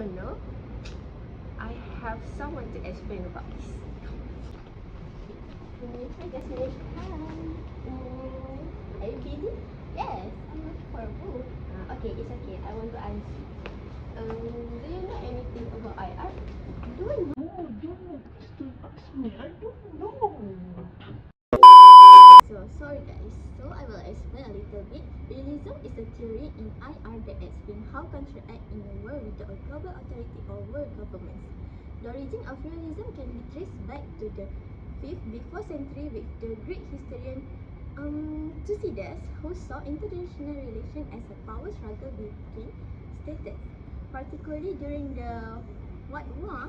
don't know, I have someone to explain about this. Hi Jasmine. Hi. Are you busy? Yes, I'm looking for a book. Okay, it's okay. I want to answer. Do you know anything about IR? Do I know? No, don't still ask me. I don't know. So sorry guys. So I will explain a little bit. Realism is a theory in IR that explains how countries act in a world without a global authority or world governments. The origin of realism can be traced back to the 5th before century with the Greek historian Thucydides, who saw international relations as a power struggle between states, particularly during the What War,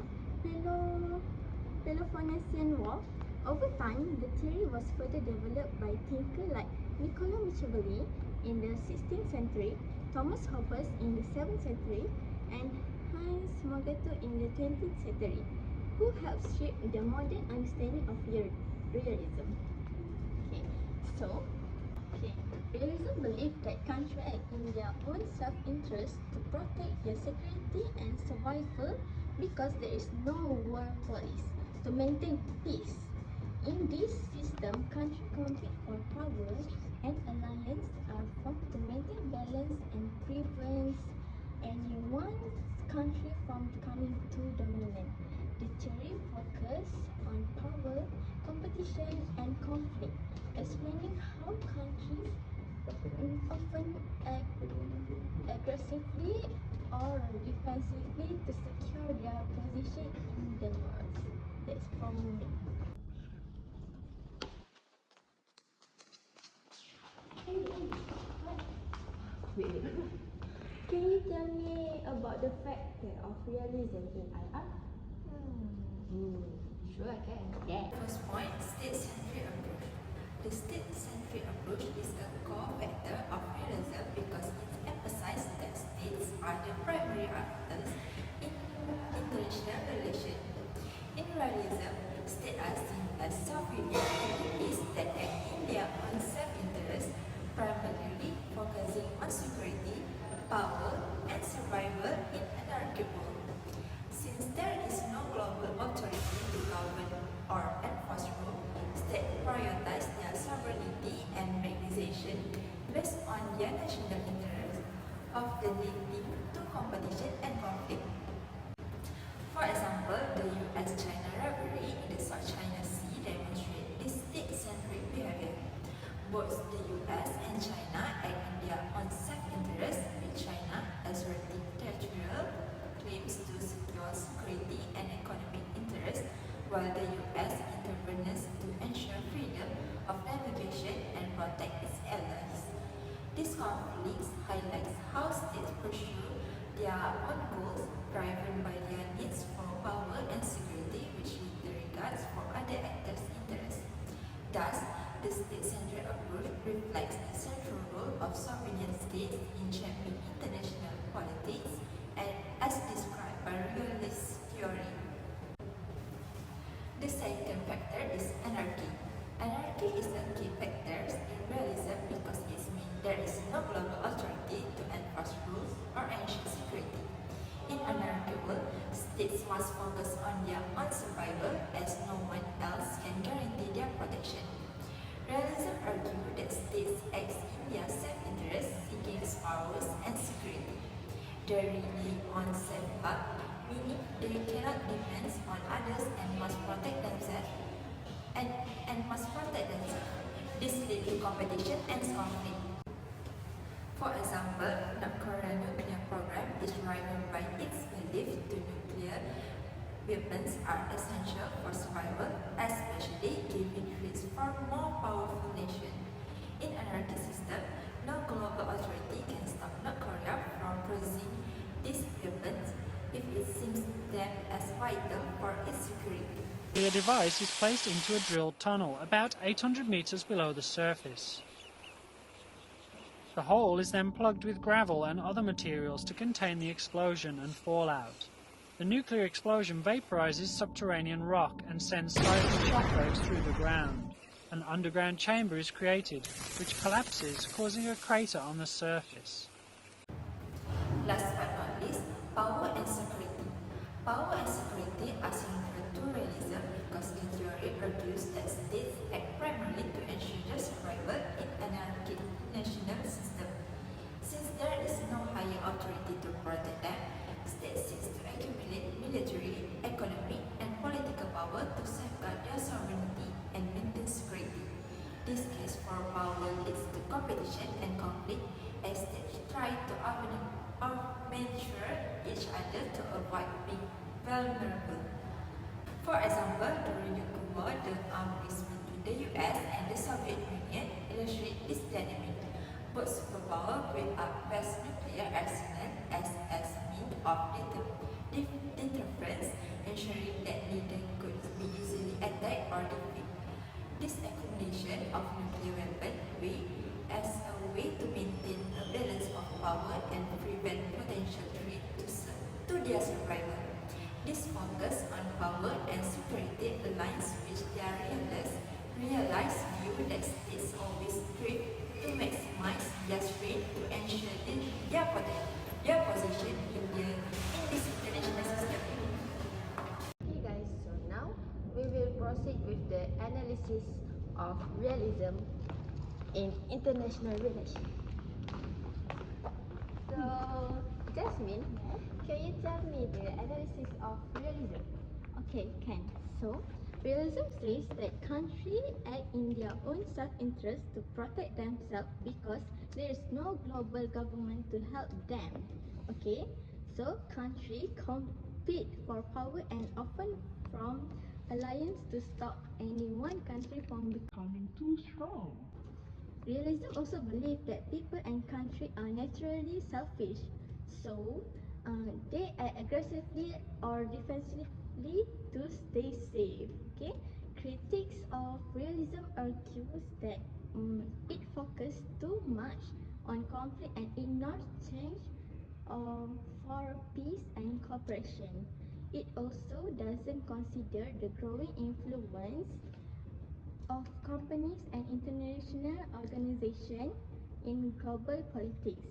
Peloponnesian War. Over time, the theory was further developed by thinkers like Niccolo Machiavelli in the 16th century, Thomas Hobbes in the 7th century, and Hans Morgato in the 20th century, who helped shape the modern understanding of realism. Realism believes that countries act in their own self-interest to protect their security and survival because there is no war policy to maintain peace. In this system, countries compete for power and alliances are formed to maintain balance and prevent any one country from becoming too dominant. The theory focuses on power, competition, and conflict, explaining how countries often act aggressively or defensively to secure their position in the world. That's from me. Can you tell me about the factor of realism in IR? Sure, I can. Yeah. First point, state-centric approach. The state-centric approach is a core factor of realism because it emphasizes that states are the primary actors in international relations. In realism, states are seen as sovereign entities that act in their own self-interest, primarily focusing on security, power, and survival in an anarchic world. Since there is no global authority to govern or enforce rules, states prioritize their sovereignty and recognition based on their national interests, often leading to competition and conflict. For example, the US-China rivalry in the South China Sea demonstrates this state-centric behavior. Both the US and China act in their own self-interest, with China asserting territorial claims to secure security and economic interests, while the US intervenes to ensure freedom of navigation and protect its allies. This conflict highlights how states pursue their own goals, driven by their needs for power and security, which disregards for other actors' interests. Thus, the state-centric approach reflects the central role of sovereign states in shaping international politics, and as described by realist theory. The second factor is anarchy. Anarchy is a key factor in realism because it means there is no global authority to enforce rules or ensure security. In anarchic world, states must focus on their own survival as no one else can guarantee their protection. Realism argues that states act in their self-interest, seeking powers and security. They rely on self-help, meaning they cannot depend on others and must protect themselves. This leads to competition and conflict. For example, North Korea's nuclear program is driven by its belief that nuclear weapons are essential for survival, especially given threats from more powerful nations. In anarchy system, no global authority can stop North Korea from producing these weapons if it sees them as vital for its security. The device is placed into a drilled tunnel about 800 meters below the surface. The hole is then plugged with gravel and other materials to contain the explosion and fallout. The nuclear explosion vaporizes subterranean rock and sends silent shockwaves through the ground. An underground chamber is created, which collapses, causing a crater on the surface. Last but not least, power and security. Power and security are central to realism because the theory argues that states act primarily to ensure their survival in an anarchic national system. Since there is no higher authority to protect them, states seek to accumulate military, economic, and political power to safeguard their sovereignty and maintain security. This case for power leads to competition and conflict as states try to outmaneuver each other to avoid being vulnerable. For example, during the Cold War, the arms race between the US and the Soviet Union illustrate this dynamic. Both superpowers built up vast nuclear arsenal as means of deterrence, ensuring that neither could be easily attacked or defeated. This accumulation of nuclear weapons as a way to maintain a balance of power and prevent potential threats to their survival. This focus on power and security aligns with their realized view that states always strive to maximize their strength to ensure their position in this international system. Okay guys, so now we will proceed with the analysis of realism in international relations. So, Jasmine, can you tell me the analysis of realism? Okay, can. So, realism says that countries act in their own self-interest to protect themselves because there is no global government to help them. Okay, so countries compete for power and often form alliance to stop any one country from becoming Too strong. Realism also believes that people and country are naturally selfish, so they act aggressively or defensively to stay safe. Okay, critics of realism argues that it focuses too much on conflict and ignores change for peace and cooperation. It also doesn't consider the growing influence of companies and international organizations in global politics.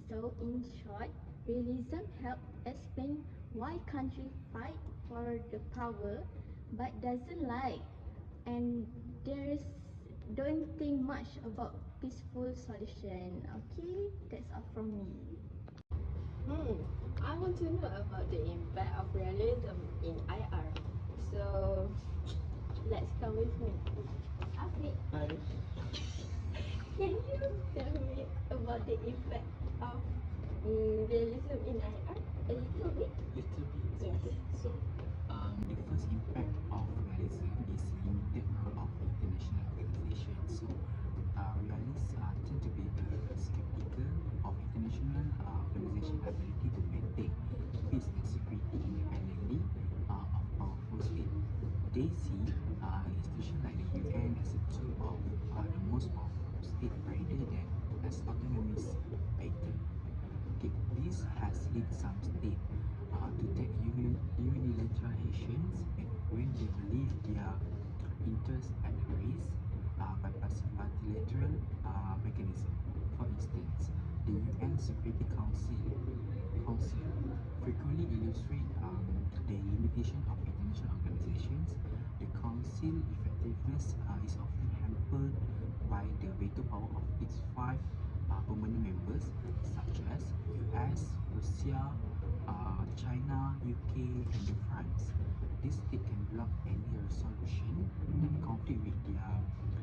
So, in short, realism helps explain why countries fight for the power but doesn't like and there's don't think much about peaceful solution. Okay, that's all from me. I want to know about the impact of realism in IR. So, let's come with me. Afiq, Hi. can you tell me about the impact of realism in IR a little bit? Little bit. Yes. Okay. So, the first impact of realism is limited role of international organizations. So, realists tend to be skeptical of international organization ability to maintain peace and security independently of powerful state. They see institutions like the UN as a tool of the most powerful state rather than as autonomous actor. Okay, this has led some states to take unilateral actions when they believe their interests at risk bypassing multilateral mechanism. For instance, the UN Security Council frequently illustrate the limitation of international organizations. The Council effectiveness is often hampered by the veto power of its five permanent members such as US, Russia, China, UK, and France. This state can block any resolution that conflict with their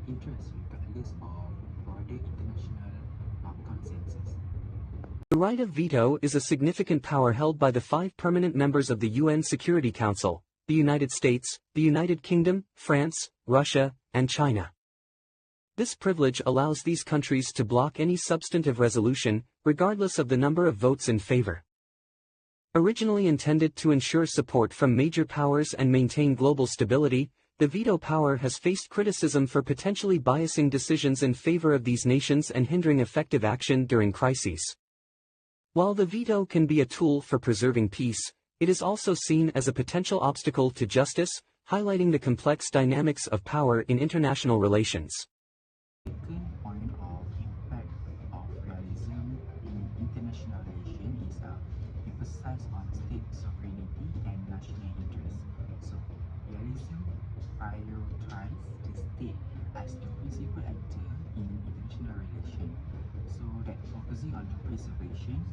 interests regardless of broader international consensus. The right of veto is a significant power held by the five permanent members of the UN Security Council: the United States, the United Kingdom, France, Russia, and China. This privilege allows these countries to block any substantive resolution, regardless of the number of votes in favor. Originally intended to ensure support from major powers and maintain global stability, the veto power has faced criticism for potentially biasing decisions in favor of these nations and hindering effective action during crises. While the veto can be a tool for preserving peace, it is also seen as a potential obstacle to justice, highlighting the complex dynamics of power in international relations. Second point of impact of realism in international relations is emphasize on state sovereignty and focusing on the preservation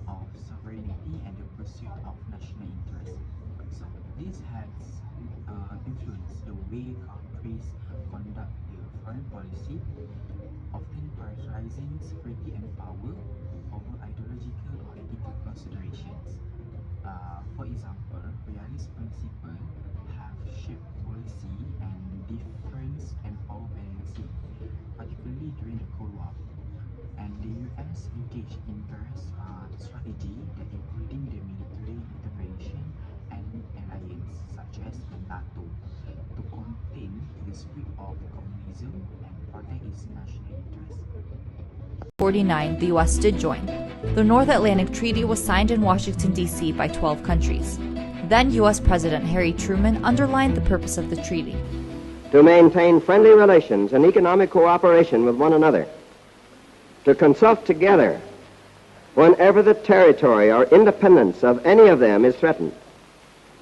of sovereignty and the pursuit of national interest. So this has influenced the way countries conduct their foreign policy, often prioritizing security and power over ideological or ethical considerations. For example, realist principles have shaped policy and difference and power balancing, particularly during the Cold War. And the US engaged in various strategy that including the military intervention and alliance such as the NATO to contain the spread of communism and protect its national interests. 1949, the U.S. did join. The North Atlantic Treaty was signed in Washington, D.C. by 12 countries. Then U.S. President Harry Truman underlined the purpose of the treaty. To maintain friendly relations and economic cooperation with one another, to consult together whenever the territory or independence of any of them is threatened,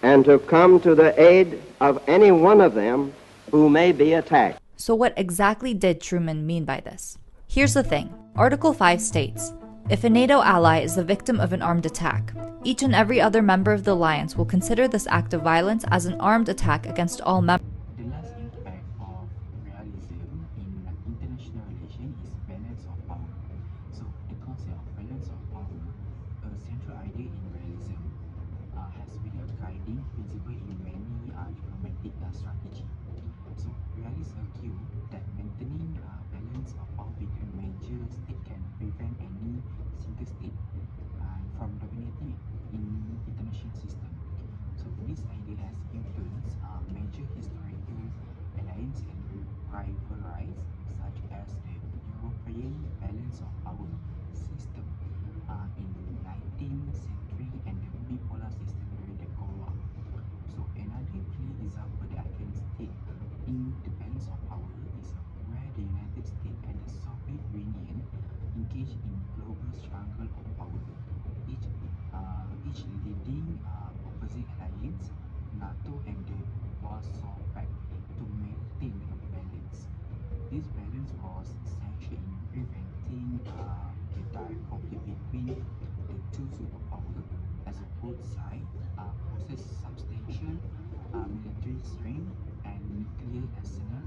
and to come to the aid of any one of them who may be attacked. So what exactly did Truman mean by this? Here's the thing. Article 5 states, if a NATO ally is the victim of an armed attack, each and every other member of the alliance will consider this act of violence as an armed attack against all members. The last impact of realism in international relations is balance of power. So the concept of balance of power, a central idea in realism, has been a guiding principle in many diplomatic strategy. So realists argue that maintaining balance of power between major states can prevent any single state from dominating in international system. So this idea has influenced major historical alliance and rivalries such as the European balance of power system in 19th century and the bipolar system during the Cold War. So another clear example that I can state in the balance of power is where the United States and the Soviet Union engage in global struggle of power, each leading opposing alliance, NATO and the Warsaw Pact, to maintain a balance. This balance was essential in preventing the direct conflict between the two superpowers, as both sides possess substantial military strength and nuclear arsenal,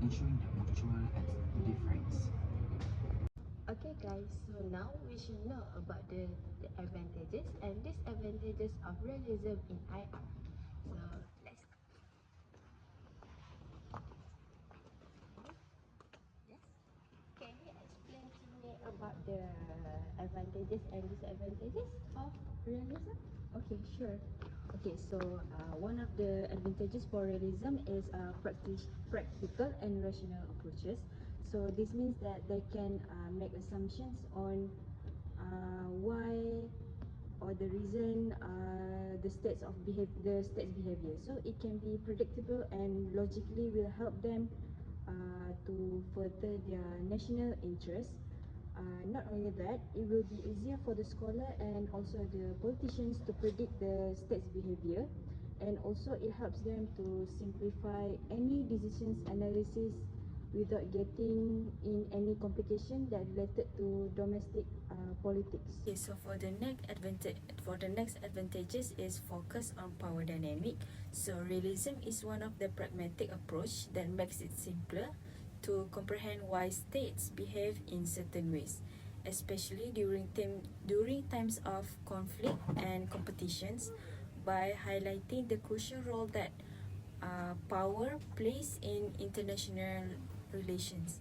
ensuring the mutual deterrence. Okay guys, so now we should know about the advantages and disadvantages of realism in IR. So let's yes. Can you explain to me about the advantages and disadvantages of realism? Okay, sure. Okay, so one of the advantages for realism is practical and rational approaches. So this means that they can make assumptions on why or the reason the state's behavior. So it can be predictable and logically will help them to further their national interests. Not only that, it will be easier for the scholar and also the politicians to predict the state's behavior, and also it helps them to simplify any decisions analysis without getting in any complication that related to domestic politics. Okay, so for the next advantages is focus on power dynamic. So realism is one of the pragmatic approach that makes it simpler to comprehend why states behave in certain ways, especially during times of conflict and competitions, by highlighting the crucial role that power plays in international relations.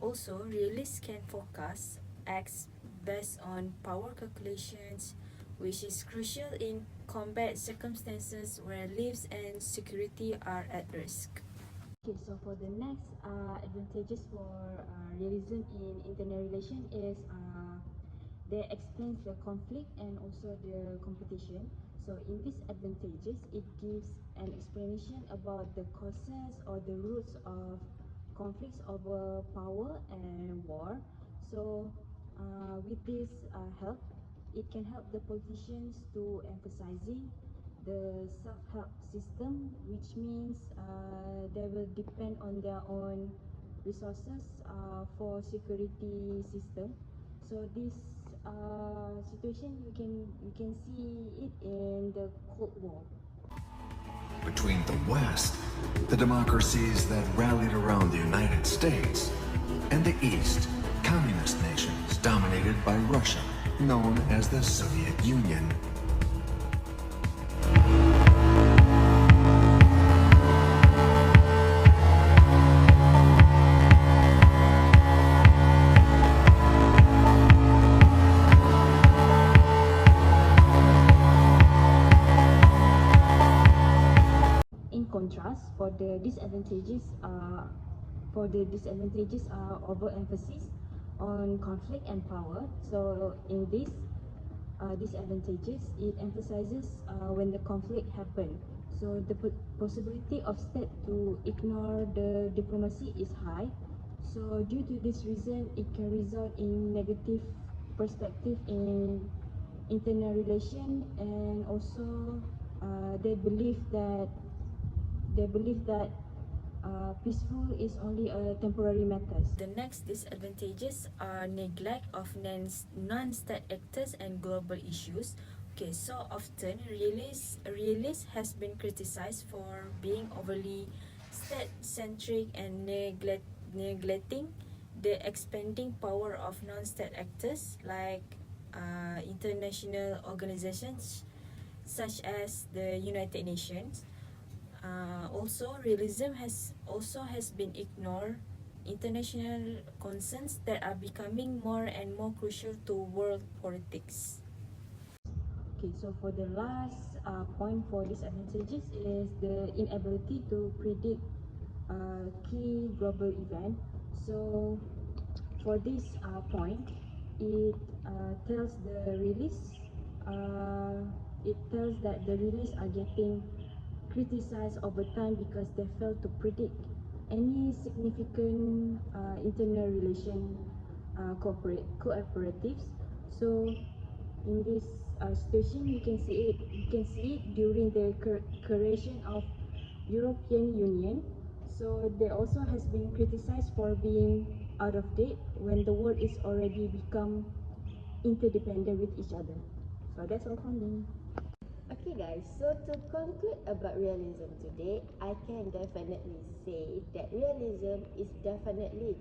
Also, realists can forecast acts based on power calculations, which is crucial in combat circumstances where lives and security are at risk. Okay, so for the next advantages for realism in international relation is they explains the conflict and also the competition. So in these advantages, it gives an explanation about the causes or the roots of conflicts over power and war. So with this help, it can help the politicians to emphasizing the self-help system, which means they will depend on their own resources for security system. So this situation you can see it in the Cold War. Between the West, the democracies that rallied around the United States, and the East, communist nations dominated by Russia, known as the Soviet Union. In contrast, for the disadvantages are overemphasis on conflict and power. So in this disadvantages, it emphasizes when the conflict happen. So the possibility of state to ignore the diplomacy is high. So due to this reason, it can result in negative perspective in internal relation, and also they believe that peaceful is only a temporary matter. The next disadvantages are neglect of non-state actors and global issues. Okay, so often realist has been criticized for being overly state-centric and neglecting the expanding power of non-state actors like international organizations such as the United Nations. Also, realism has been ignored international concerns that are becoming more and more crucial to world politics. Okay, so for the last point for disadvantages is the inability to predict key global event. So for this point, it tells the release. It tells that the release are getting criticized over time because they fail to predict any significant internal relation cooperatives. So in this situation, you can see it during the creation of European Union. So they also has been criticized for being out of date when the world is already become interdependent with each other. So that's all from me. Okay guys, so to conclude about realism today, I can definitely say that realism is definitely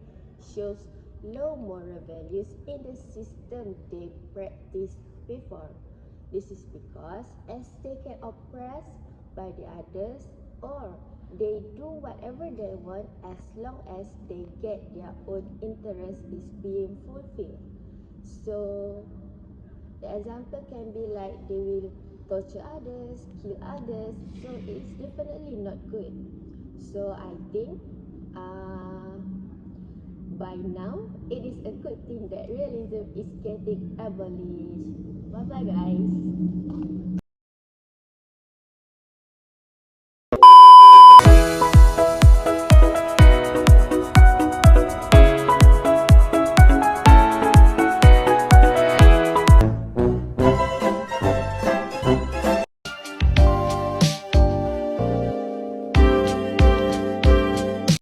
shows low moral values in the system they practice before. This is because as they can oppress by the others, or they do whatever they want as long as they get their own interest is being fulfilled. So the example can be like they will torture others, kill others, so it's definitely not good. So I think by now it is a good thing that realism is getting abolished. Bye bye guys.